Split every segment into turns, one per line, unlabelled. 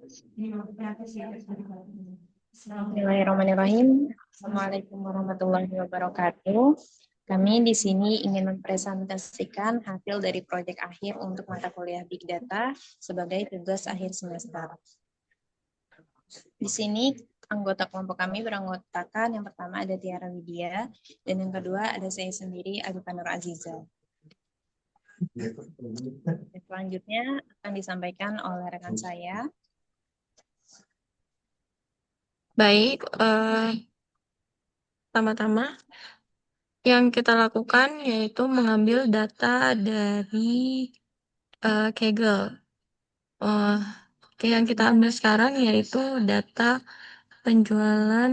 Bismillahirrahmanirrahim. Assalamualaikum warahmatullahi wabarakatuh. Kami di sini ingin mempresentasikan hasil dari proyek akhir untuk mata kuliah Big Data sebagai tugas akhir semester. Di sini anggota kelompok kami beranggotakan yang pertama ada Tiara Widya dan yang kedua ada saya sendiri Agifah Nur Aziza. Selanjutnya akan disampaikan oleh rekan saya.
Baik, pertama-tama yang kita lakukan yaitu mengambil data dari Kaggle. Yang kita ambil sekarang yaitu data penjualan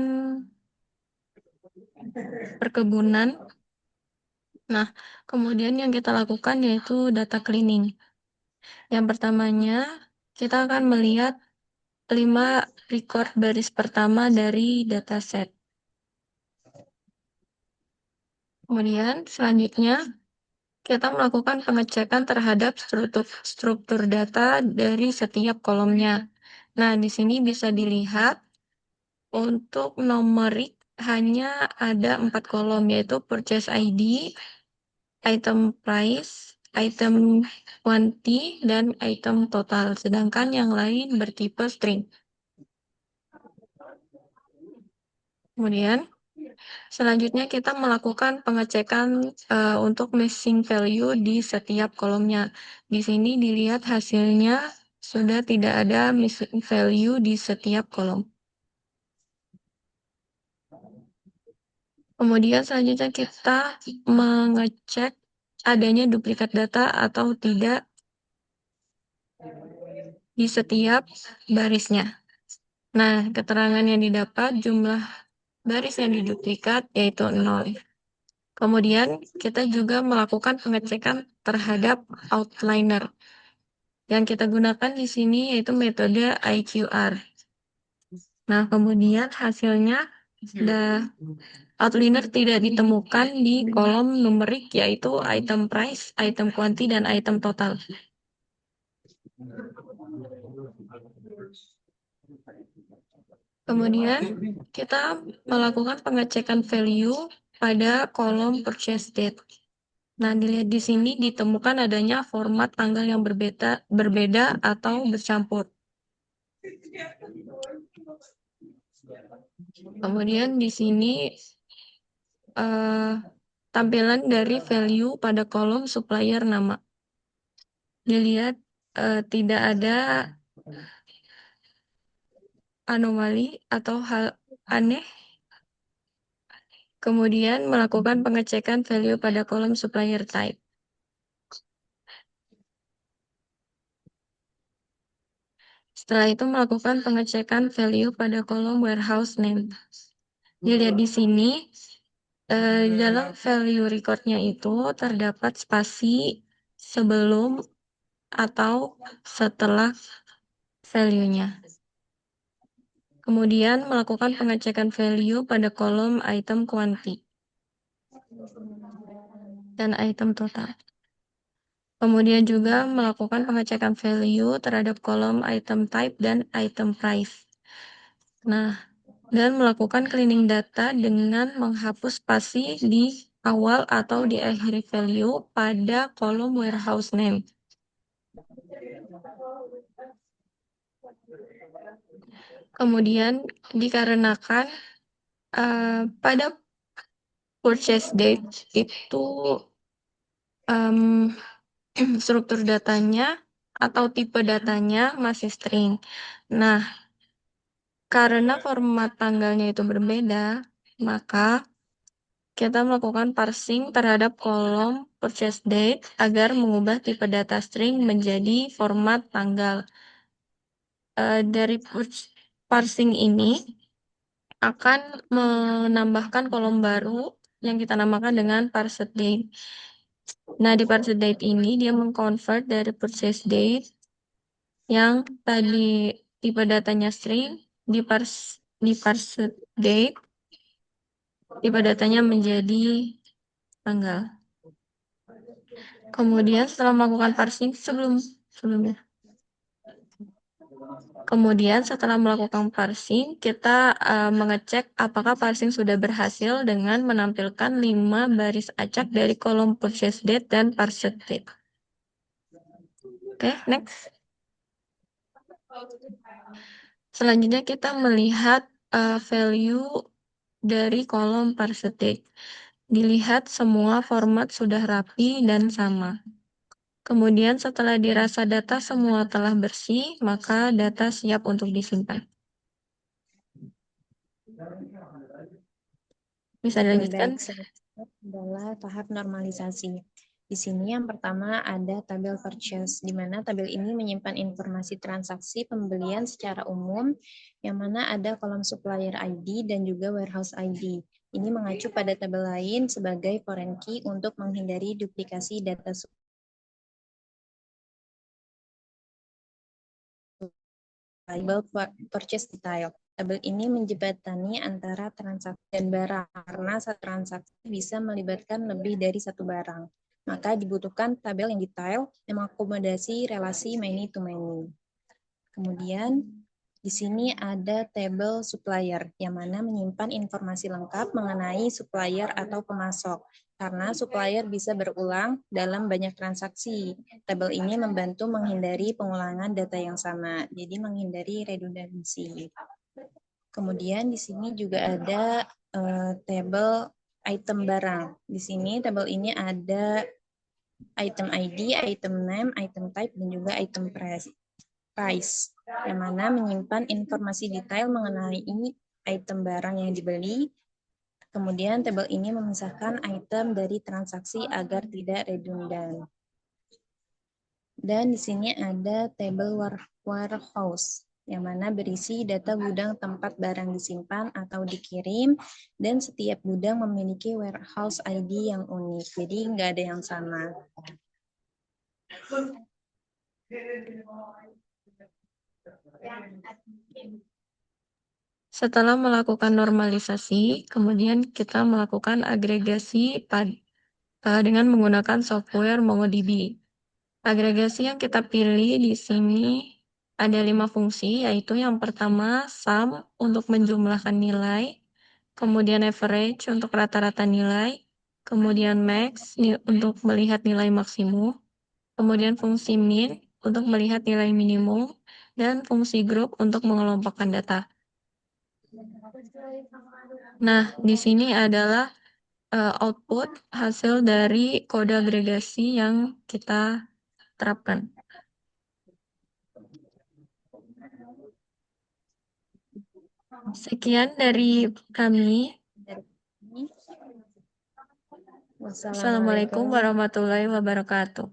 perkebunan. Nah, kemudian yang kita lakukan yaitu data cleaning. Yang pertamanya, kita akan melihat 5 record baris pertama dari dataset. Kemudian selanjutnya, kita melakukan pengecekan terhadap struktur data dari setiap kolomnya. Nah, di sini bisa dilihat untuk numerik hanya ada 4 kolom, yaitu purchase ID, item price, item quantity, dan item total. Sedangkan yang lain bertipe string. Kemudian, selanjutnya kita melakukan pengecekan untuk missing value di setiap kolomnya. Di sini dilihat hasilnya sudah tidak ada missing value di setiap kolom. Kemudian selanjutnya kita mengecek adanya duplikat data atau tidak di setiap barisnya. Nah, keterangan yang didapat jumlah baris yang diduplikat yaitu 0. Kemudian kita juga melakukan pengecekan terhadap outliner. Yang kita gunakan di sini yaitu metode IQR. Nah, kemudian hasilnya outliner tidak ditemukan di kolom numerik yaitu item price, item quantity, dan item total. Kemudian kita melakukan pengecekan value pada kolom purchase date. Nah, dilihat di sini ditemukan adanya format tanggal yang berbeda atau bercampur. Kemudian di sini tampilan dari value pada kolom supplier nama. Dilihat tidak ada anomali atau hal aneh. Kemudian melakukan pengecekan value pada kolom supplier type. Setelah itu melakukan pengecekan value pada kolom warehouse name. Dilihat di sini, dalam value recordnya itu terdapat spasi sebelum atau setelah value-nya. Kemudian melakukan pengecekan value pada kolom item quantity dan item total. Kemudian juga melakukan pengecekan value terhadap kolom item type dan item price. Nah, dan melakukan cleaning data dengan menghapus spasi di awal atau di akhir value pada kolom warehouse name. Kemudian dikarenakan pada purchase date itu struktur datanya atau tipe datanya masih string. Nah, karena format tanggalnya itu berbeda, maka kita melakukan parsing terhadap kolom purchase date agar mengubah tipe data string menjadi format tanggal. Dari parsing ini akan menambahkan kolom baru yang kita namakan dengan parsed date. Nah, di parsed date ini dia mengconvert dari purchase date yang tadi tipe datanya string di parsed date tipe datanya menjadi tanggal. Kemudian setelah melakukan parsing sebelumnya Kemudian setelah melakukan parsing, kita mengecek apakah parsing sudah berhasil dengan menampilkan 5 baris acak dari kolom purchase date dan purchase date. Oke, next. Selanjutnya kita melihat value dari kolom purchase date. Dilihat semua format sudah rapi dan sama. Kemudian setelah dirasa data semua telah bersih, maka data siap untuk disimpan. Bisa dilanjutkan?
Baik, selanjutnya adalah tahap normalisasi. Di sini yang pertama ada tabel purchase, di mana tabel ini menyimpan informasi transaksi pembelian secara umum, yang mana ada kolom supplier ID dan juga warehouse ID. Ini mengacu pada tabel lain sebagai foreign key untuk menghindari duplikasi data tabel purchase detail. Tabel ini menjembatani antara transaksi dan barang, karena satu transaksi bisa melibatkan lebih dari satu barang. Maka dibutuhkan tabel yang detail yang mengakomodasi relasi many to many. Kemudian di sini ada tabel supplier, yang mana menyimpan informasi lengkap mengenai supplier atau pemasok, karena supplier bisa berulang dalam banyak transaksi. Tabel ini membantu menghindari pengulangan data yang sama, jadi menghindari redundansi. Kemudian di sini juga ada tabel item barang. Di sini tabel ini ada item ID, item name, item type, dan juga item price, yang mana menyimpan informasi detail mengenai item barang yang dibeli. Kemudian tabel ini memisahkan item dari transaksi agar tidak redundan. Dan di sini ada tabel warehouse, yang mana berisi data gudang tempat barang disimpan atau dikirim, dan setiap gudang memiliki warehouse ID yang unik, jadi nggak ada yang sama.
Setelah melakukan normalisasi, kemudian kita melakukan agregasi dengan menggunakan software MongoDB. Agregasi yang kita pilih di sini ada 5 fungsi, yaitu yang pertama sum untuk menjumlahkan nilai, kemudian average untuk rata-rata nilai, kemudian max untuk melihat nilai maksimum, kemudian fungsi min untuk melihat nilai minimum, dan fungsi group untuk mengelompokkan data. Nah, di sini adalah output hasil dari kode agregasi yang kita terapkan. Sekian dari kami. Wassalamualaikum warahmatullahi wabarakatuh.